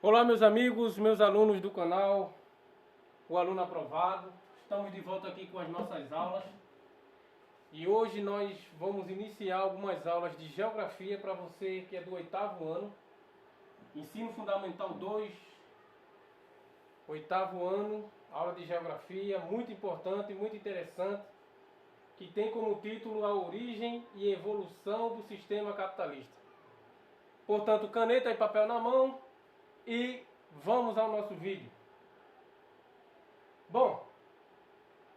Olá meus amigos, meus alunos do canal, o aluno aprovado. Estamos de volta aqui com as nossas aulas. E hoje nós vamos iniciar algumas aulas de Geografia para você que é do 8º ano. Ensino Fundamental 2, 8º ano, aula de Geografia, muito importante, muito interessante, que tem como título a origem e evolução do sistema capitalista. Portanto, caneta e papel na mão e vamos ao nosso vídeo. Bom,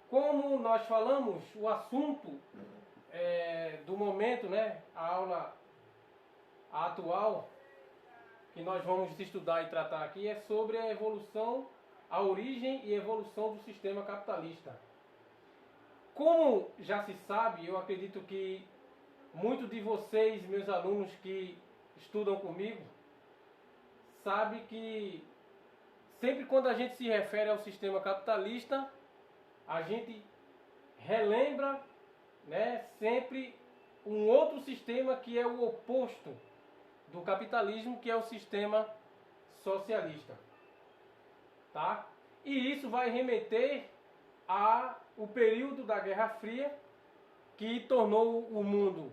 como nós falamos, o assunto do momento, a aula atual que nós vamos estudar e tratar aqui é sobre a evolução, a origem e evolução do sistema capitalista. Como já se sabe, eu acredito que muitos de vocês, meus alunos que estudam comigo, sabe que sempre quando a gente se refere ao sistema capitalista, a gente relembra, sempre um outro sistema que é o oposto do capitalismo, que é o sistema socialista, tá? E isso vai remeter ao período da Guerra Fria, que tornou o mundo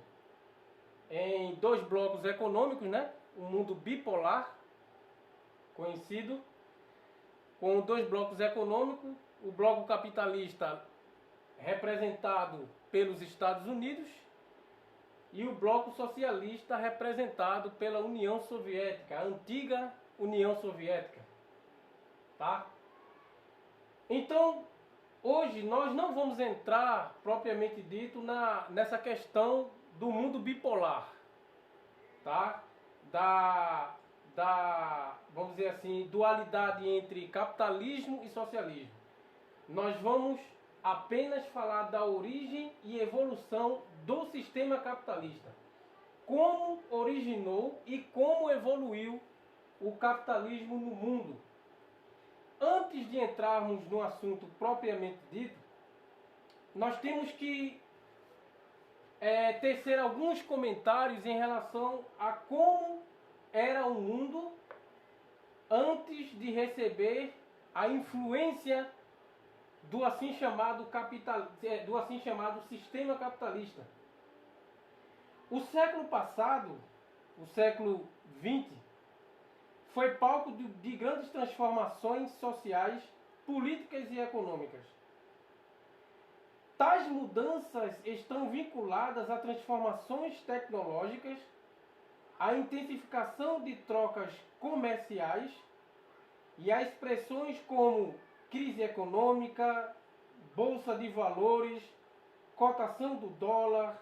em dois blocos econômicos, um mundo bipolar, conhecido, com dois blocos econômicos, o bloco capitalista representado pelos Estados Unidos e o bloco socialista representado pela União Soviética, a antiga União Soviética, tá? Então, hoje nós não vamos entrar propriamente dito nessa questão do mundo bipolar, tá? Vamos dizer assim, dualidade entre capitalismo e socialismo. Nós vamos apenas falar da origem e evolução do sistema capitalista. Como originou e como evoluiu o capitalismo no mundo. Antes de entrarmos no assunto propriamente dito, nós temos que tecer alguns comentários em relação a como era o mundo antes de receber a influência do assim chamado sistema capitalista. O século passado, o século XX, foi palco de grandes transformações sociais, políticas e econômicas. Tais mudanças estão vinculadas a transformações tecnológicas, a intensificação de trocas comerciais e a expressões como crise econômica, bolsa de valores, cotação do dólar,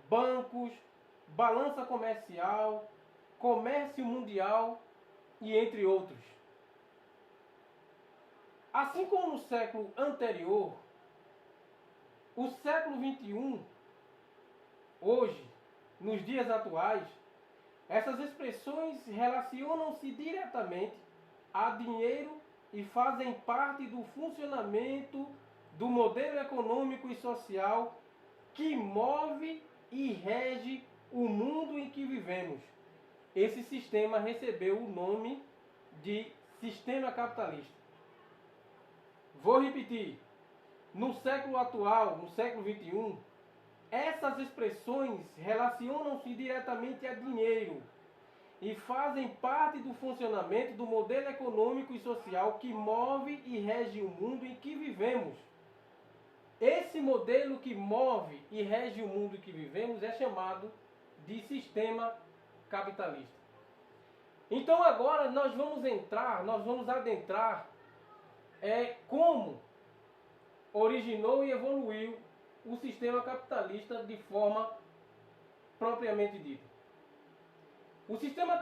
bancos, balança comercial, comércio mundial e entre outros. Assim como no século anterior, o século XXI, hoje, nos dias atuais, essas expressões relacionam-se diretamente a dinheiro e fazem parte do funcionamento do modelo econômico e social que move e rege o mundo em que vivemos. Esse sistema recebeu o nome de sistema capitalista. Vou repetir. No século atual, no século XXI, essas expressões relacionam-se diretamente a dinheiro e fazem parte do funcionamento do modelo econômico e social que move e rege o mundo em que vivemos. Esse modelo que move e rege o mundo em que vivemos é chamado de sistema capitalista. Então agora nós vamos adentrar como originou e evoluiu o sistema capitalista de forma propriamente dita. O sistema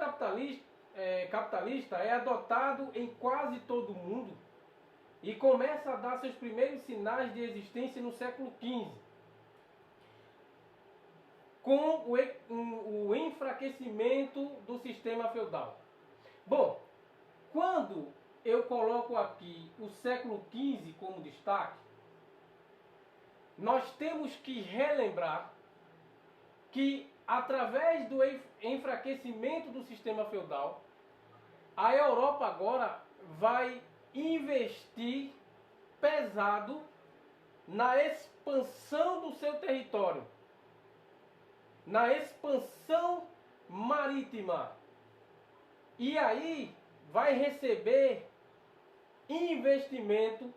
capitalista é adotado em quase todo o mundo e começa a dar seus primeiros sinais de existência no século XV, com o enfraquecimento do sistema feudal. Bom, quando eu coloco aqui o século XV como destaque, nós temos que relembrar que, através do enfraquecimento do sistema feudal, a Europa agora vai investir pesado na expansão do seu território, na expansão marítima. E aí vai receber investimento,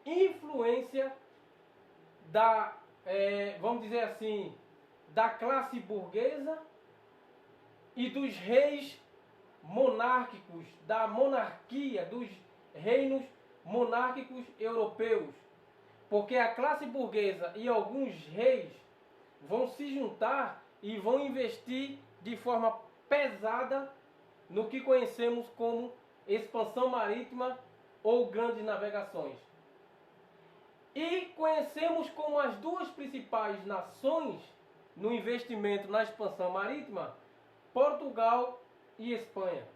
influência da, vamos dizer assim, da classe burguesa e dos reis monárquicos, da monarquia, dos reinos monárquicos europeus. Porque a classe burguesa e alguns reis vão se juntar e vão investir de forma pesada no que conhecemos como expansão marítima ou grandes navegações. E conhecemos como as duas principais nações no investimento na expansão marítima, Portugal e Espanha.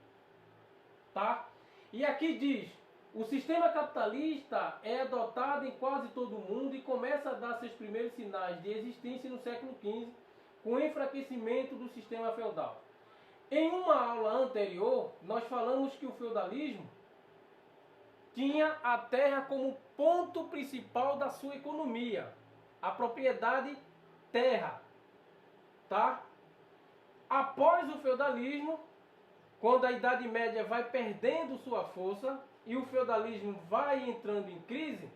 Tá? E aqui diz, o sistema capitalista é adotado em quase todo o mundo e começa a dar seus primeiros sinais de existência no século XV, com o enfraquecimento do sistema feudal. Em uma aula anterior, nós falamos que o feudalismo tinha a terra como ponto principal da sua economia, a propriedade terra, tá? Após o feudalismo, quando a Idade Média vai perdendo sua força e o feudalismo vai entrando em crise,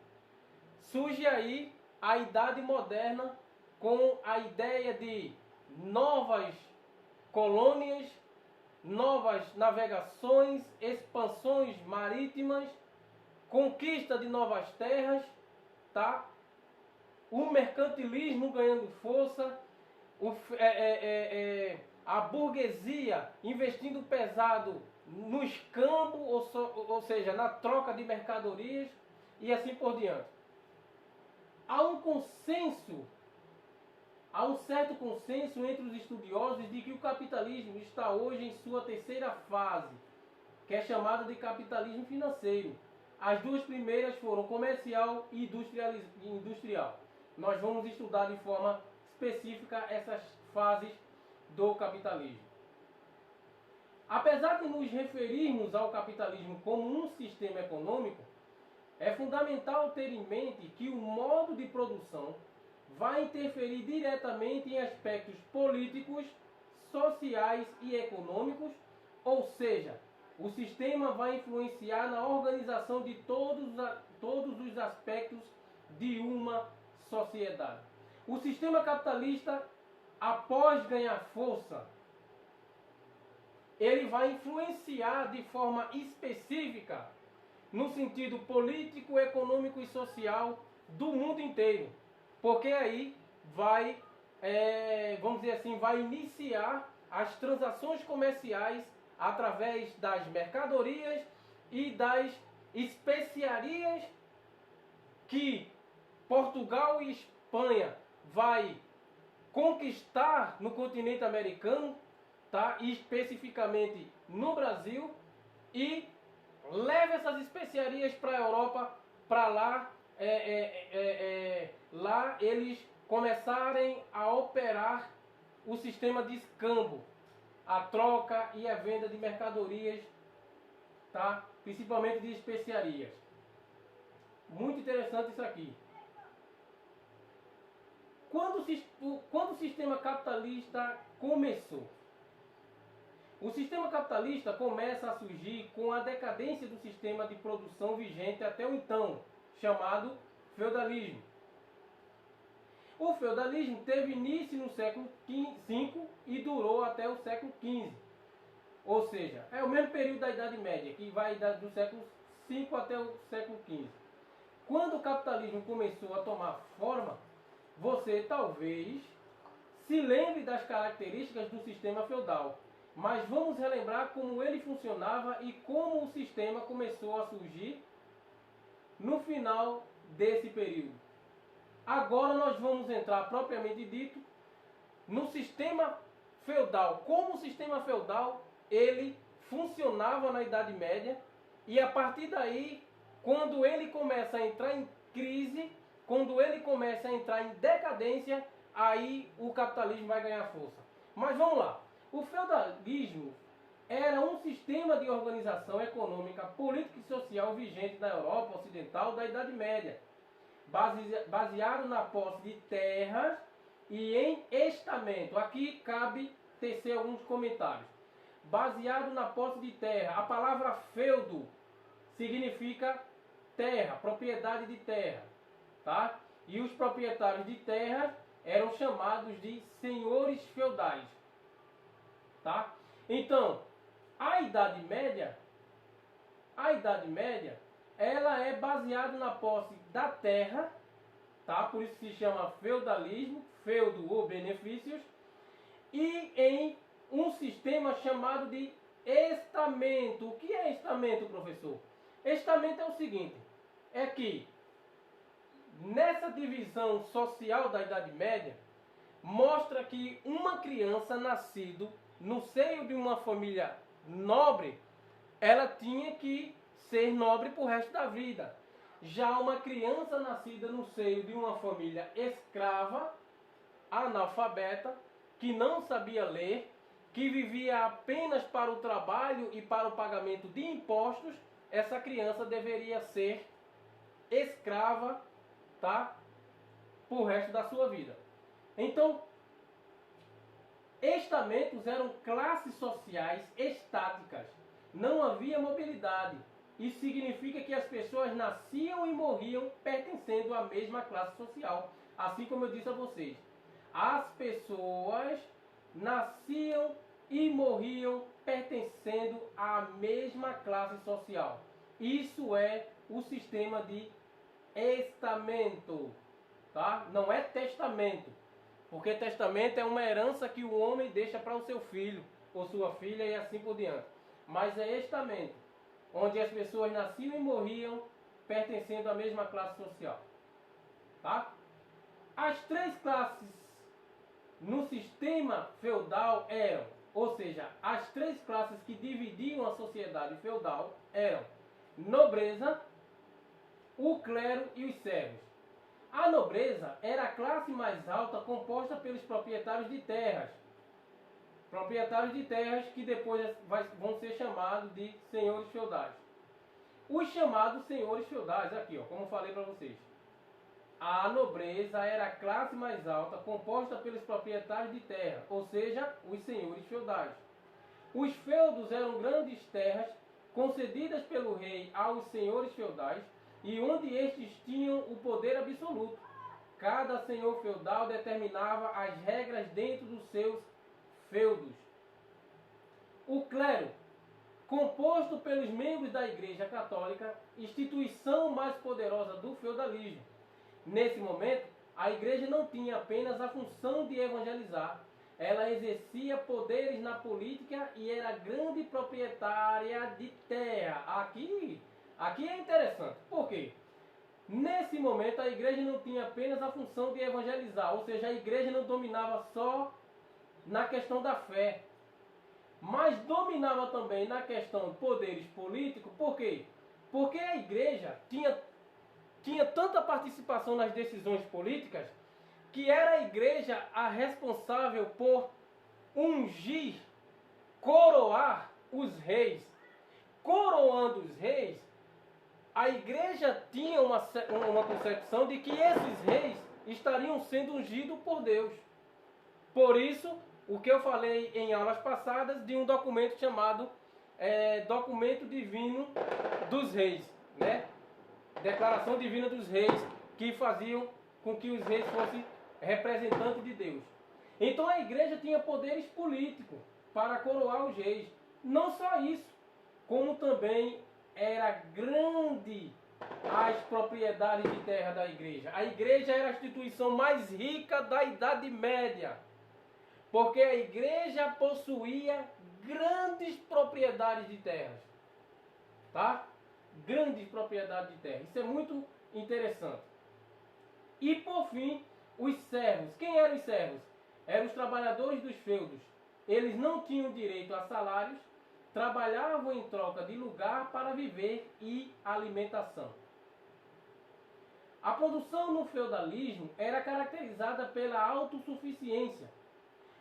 surge aí a Idade Moderna com a ideia de novas colônias, novas navegações, expansões marítimas, conquista de novas terras, tá? O mercantilismo ganhando força, a burguesia investindo pesado no escambo, ou seja, na troca de mercadorias e assim por diante. Há um certo consenso entre os estudiosos de que o capitalismo está hoje em sua terceira fase, que é chamada de capitalismo financeiro. As duas primeiras foram comercial e industrial. Nós vamos estudar de forma específica essas fases do capitalismo. Apesar de nos referirmos ao capitalismo como um sistema econômico, é fundamental ter em mente que o modo de produção vai interferir diretamente em aspectos políticos, sociais e econômicos, ou seja, o sistema vai influenciar na organização de todos os aspectos de uma sociedade. O sistema capitalista, após ganhar força, ele vai influenciar de forma específica no sentido político, econômico e social do mundo inteiro. Porque aí vai, vamos dizer assim, vai iniciar as transações comerciais através das mercadorias e das especiarias que Portugal e Espanha vai conquistar no continente americano, tá? E especificamente no Brasil, e leva essas especiarias para a Europa, para lá, lá eles começarem a operar o sistema de escambo, a troca e a venda de mercadorias, tá? Principalmente de especiarias. Muito interessante isso aqui. Quando o sistema capitalista começou? O sistema capitalista começa a surgir com a decadência do sistema de produção vigente até o então, chamado feudalismo. O feudalismo teve início no século V e durou até o século XV. Ou seja, é o mesmo período da Idade Média, que vai do século V até o século XV. Quando o capitalismo começou a tomar forma, você talvez se lembre das características do sistema feudal. Mas vamos relembrar como ele funcionava e como o sistema começou a surgir no final desse período. Agora nós vamos entrar propriamente dito no sistema feudal. Como o sistema feudal ele funcionava na Idade Média, e a partir daí, quando ele começa a entrar em crise, quando ele começa a entrar em decadência, aí o capitalismo vai ganhar força. Mas vamos lá. O feudalismo era um sistema de organização econômica, política e social vigente na Europa Ocidental da Idade Média, baseado na posse de terras e em estamento. Aqui cabe tecer alguns comentários. Baseado na posse de terra. A palavra feudo significa terra, propriedade de terra, tá? E os proprietários de terras eram chamados de senhores feudais, tá? Então, a Idade Média, ela é baseada na posse da terra, tá? Por isso se chama feudalismo, feudo ou benefícios, e em um sistema chamado de estamento. O que é estamento, professor? Estamento é o seguinte, é que nessa divisão social da Idade Média, mostra que uma criança nascido no seio de uma família nobre, ela tinha que ser nobre para o resto da vida. Já uma criança nascida no seio de uma família escrava, analfabeta, que não sabia ler, que vivia apenas para o trabalho e para o pagamento de impostos, essa criança deveria ser escrava, tá? Por resto da sua vida. Então, estamentos eram classes sociais estáticas. Não havia mobilidade. Isso significa que as pessoas nasciam e morriam pertencendo à mesma classe social. Assim como eu disse a vocês. As pessoas nasciam e morriam pertencendo à mesma classe social. Isso é o sistema de estamento, tá? Não é testamento, porque testamento é uma herança que o homem deixa para o seu filho ou sua filha e assim por diante. Mas é estamento, onde as pessoas nasciam e morriam pertencendo à mesma classe social, tá? As três classes no sistema feudal eram, ou seja, as três classes que dividiam a sociedade feudal eram nobreza, o clero e os servos. A nobreza era a classe mais alta composta pelos proprietários de terras. Proprietários de terras que depois vão ser chamados de senhores feudais. Os chamados senhores feudais, aqui, ó, como falei para vocês. A nobreza era a classe mais alta composta pelos proprietários de terra, ou seja, os senhores feudais. Os feudos eram grandes terras concedidas pelo rei aos senhores feudais e onde estes tinham o poder absoluto. Cada senhor feudal determinava as regras dentro dos seus feudos. O clero, composto pelos membros da Igreja Católica, instituição mais poderosa do feudalismo. Nesse momento, a Igreja não tinha apenas a função de evangelizar, ela exercia poderes na política e era grande proprietária de terra. Aqui é interessante. Por quê? Nesse momento, a Igreja não tinha apenas a função de evangelizar, ou seja, a Igreja não dominava só na questão da fé, mas dominava também na questão de poderes políticos. Por quê? Porque a Igreja tinha tanta participação nas decisões políticas que era a Igreja a responsável por ungir, coroar os reis. Coroando os reis, a Igreja tinha uma concepção de que esses reis estariam sendo ungidos por Deus. Por isso, o que eu falei em aulas passadas de um documento chamado Documento Divino dos Reis, né? Declaração Divina dos Reis, que faziam com que os reis fossem representantes de Deus. Então a Igreja tinha poderes políticos para coroar os reis. Não só isso, como também era grande as propriedades de terra da Igreja. A Igreja era a instituição mais rica da Idade Média, porque a Igreja possuía grandes propriedades de terras, tá? Grandes propriedades de terra. Isso é muito interessante. E por fim, os servos. Quem eram os servos? Eram os trabalhadores dos feudos. Eles não tinham direito a salários, trabalhavam em troca de lugar para viver e alimentação. A produção no feudalismo era caracterizada pela autossuficiência.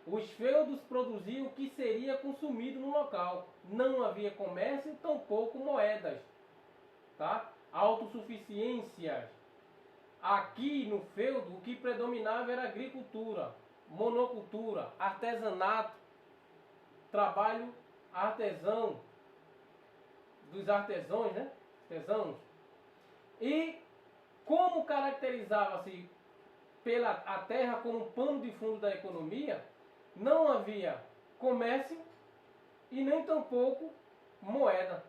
Os feudos produziam o que seria consumido no local. não havia comércio, tampouco moedas, tá? Autossuficiências. Aqui no feudo, o que predominava era agricultura, monocultura, artesanato, trabalho artesão, dos artesãos, né? Artesãos. E como caracterizava-se pela a terra como pano de fundo da economia, não havia comércio e nem tampouco moeda,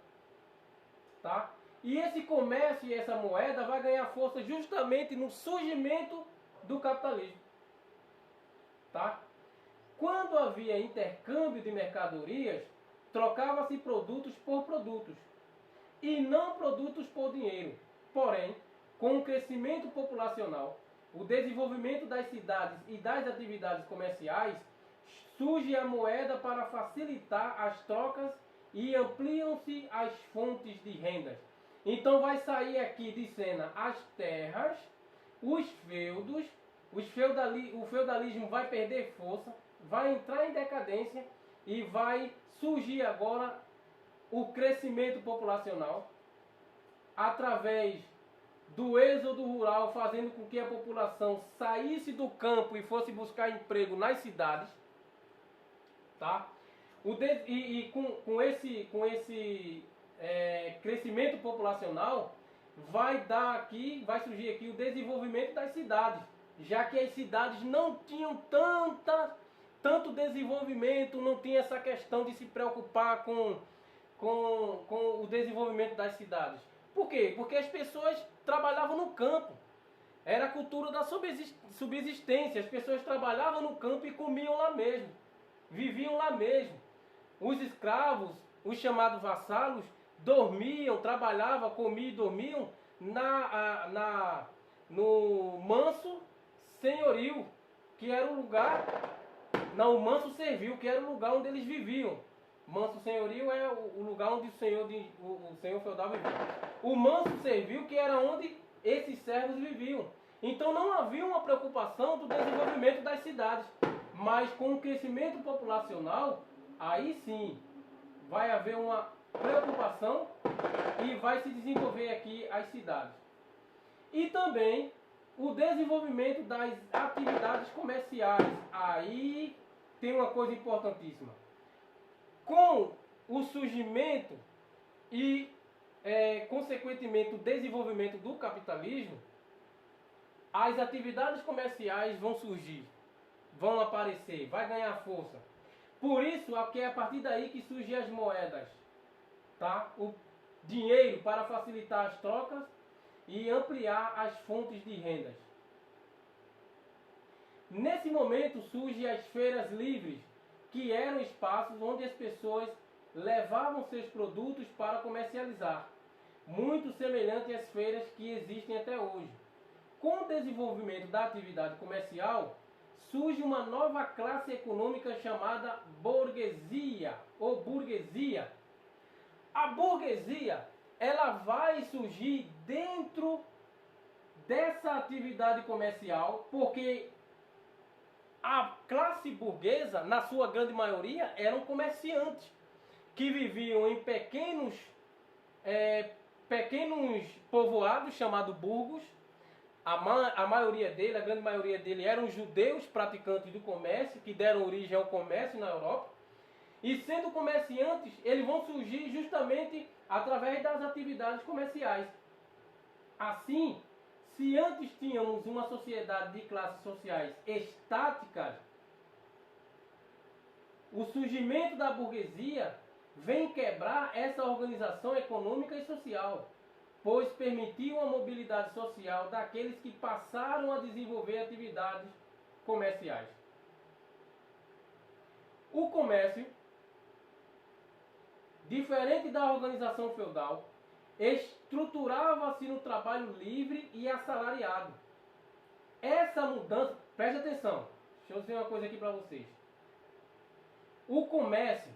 tá? E esse comércio e essa moeda vai ganhar força justamente no surgimento do capitalismo, tá? Quando havia intercâmbio de mercadorias, trocava-se produtos por produtos e não produtos por dinheiro. Porém, com o crescimento populacional, o desenvolvimento das cidades e das atividades comerciais, surge a moeda para facilitar as trocas e ampliam-se as fontes de rendas. Então vai sair aqui de cena as terras, os feudos, o feudalismo vai perder força, vai entrar em decadência e vai surgir agora o crescimento populacional através do êxodo rural, fazendo com que a população saísse do campo e fosse buscar emprego nas cidades, tá? Com esse crescimento populacional vai surgir aqui o desenvolvimento das cidades, já que as cidades não tinham tanto desenvolvimento, não tinha essa questão de se preocupar com o desenvolvimento das cidades. Por quê? Porque as pessoas trabalhavam no campo. Era a cultura da subsistência. As pessoas trabalhavam no campo e comiam lá mesmo. Viviam lá mesmo. Os escravos, os chamados vassalos, dormiam, trabalhavam, comiam e dormiam no manso senhorio, que era o lugar, o manso servil, que era o lugar onde eles viviam. Manso senhorio é o lugar onde o senhor feudal vivia. O manso servil, que era onde esses servos viviam. Então não havia uma preocupação do desenvolvimento das cidades. Mas com o crescimento populacional, aí sim vai haver uma preocupação e vai se desenvolver aqui as cidades. E também o desenvolvimento das atividades comerciais. Aí tem uma coisa importantíssima. Com o surgimento e, consequentemente, o desenvolvimento do capitalismo, as atividades comerciais vão surgir, vão aparecer, vai ganhar força. Por isso, é a partir daí que surgem as moedas, tá? O dinheiro para facilitar as trocas e ampliar as fontes de rendas. Nesse momento surgem as feiras livres, que eram espaços onde as pessoas levavam seus produtos para comercializar, muito semelhante às feiras que existem até hoje. Com o desenvolvimento da atividade comercial, surge uma nova classe econômica chamada burguesia ou burguesia. A burguesia, ela vai surgir dentro dessa atividade comercial, porque a classe burguesa, na sua grande maioria, eram comerciantes que viviam em pequenos povoados chamados burgos. A maioria dele, a grande maioria dele, eram judeus praticantes do comércio, que deram origem ao comércio na Europa. E sendo comerciantes, eles vão surgir justamente através das atividades comerciais. Assim, se antes tínhamos uma sociedade de classes sociais estáticas, o surgimento da burguesia vem quebrar essa organização econômica e social, pois permitiu a mobilidade social daqueles que passaram a desenvolver atividades comerciais. O comércio, diferente da organização feudal, estruturava-se no trabalho livre e assalariado. Essa mudança, preste atenção, deixa eu dizer uma coisa aqui para vocês. O comércio,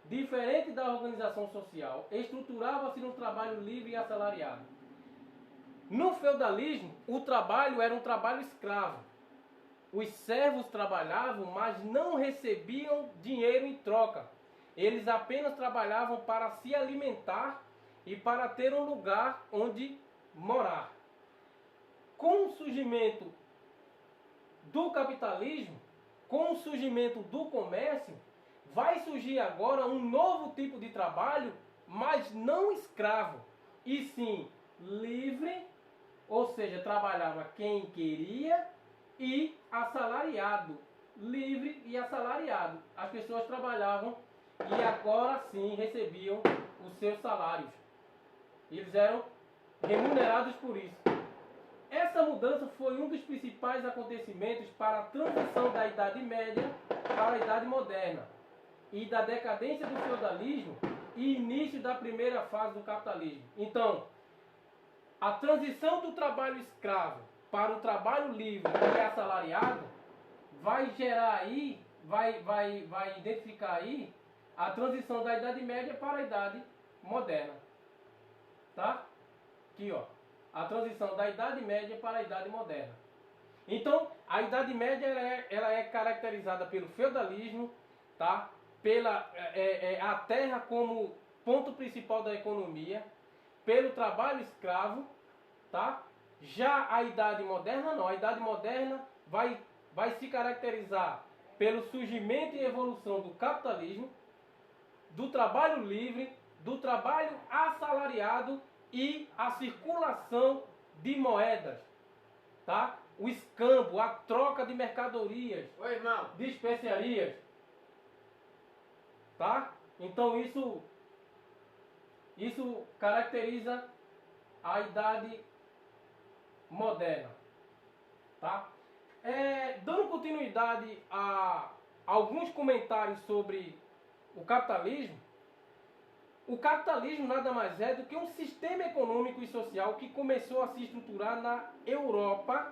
diferente da organização social, estruturava-se no trabalho livre e assalariado. No feudalismo, o trabalho era um trabalho escravo. Os servos trabalhavam, mas não recebiam dinheiro em troca. Eles apenas trabalhavam para se alimentar e para ter um lugar onde morar. Com o surgimento do capitalismo, com o surgimento do comércio, vai surgir agora um novo tipo de trabalho, mas não escravo, e sim livre, ou seja, trabalhava quem queria, e assalariado, livre e assalariado. As pessoas trabalhavam e agora sim recebiam os seus salários. Eles eram remunerados por isso. Essa mudança foi um dos principais acontecimentos para a transição da Idade Média para a Idade Moderna e da decadência do feudalismo e início da primeira fase do capitalismo. Então, a transição do trabalho escravo para o trabalho livre e assalariado vai gerar aí, vai identificar aí a transição da Idade Média para a Idade Moderna. Tá? Aqui, ó. A transição da Idade Média para a Idade Moderna. Então, a Idade Média ela é caracterizada pelo feudalismo, tá? Pela a terra como ponto principal da economia, pelo trabalho escravo, tá? Já a Idade Moderna não. A Idade Moderna vai se caracterizar pelo surgimento e evolução do capitalismo, do trabalho livre, do trabalho assalariado e a circulação de moedas, tá? O escambo, a troca de mercadorias, de especiarias, tá? Então isso caracteriza a Idade Moderna, tá? Dando continuidade a alguns comentários sobre o capitalismo nada mais é do que um sistema econômico e social que começou a se estruturar na Europa,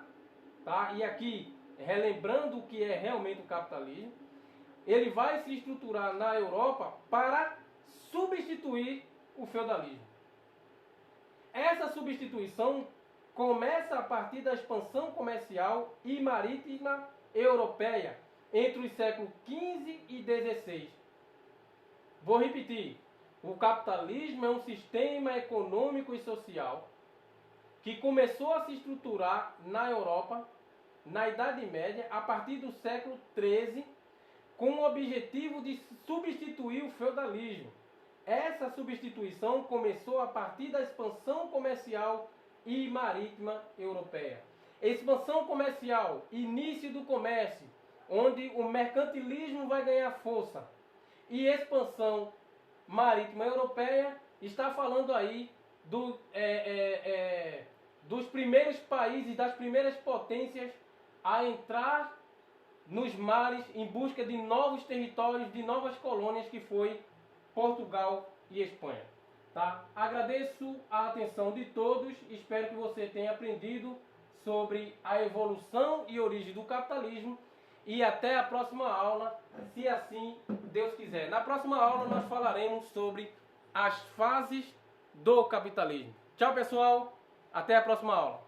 tá? E aqui, relembrando o que é realmente o capitalismo, ele vai se estruturar na Europa para substituir o feudalismo. Essa substituição começa a partir da expansão comercial e marítima europeia entre os séculos XV e XVI. Vou repetir. O capitalismo é um sistema econômico e social que começou a se estruturar na Europa, na Idade Média, a partir do século XIII, com o objetivo de substituir o feudalismo. Essa substituição começou a partir da expansão comercial e marítima europeia. Expansão comercial, início do comércio, onde o mercantilismo vai ganhar força. E expansão marítima europeia está falando aí dos primeiros países, das primeiras potências a entrar nos mares em busca de novos territórios, de novas colônias, que foi Portugal e Espanha. Tá? Agradeço a atenção de todos, espero que você tenha aprendido sobre a evolução e origem do capitalismo. E até a próxima aula, se assim Deus quiser. Na próxima aula nós falaremos sobre as fases do capitalismo. Tchau, pessoal. Até a próxima aula.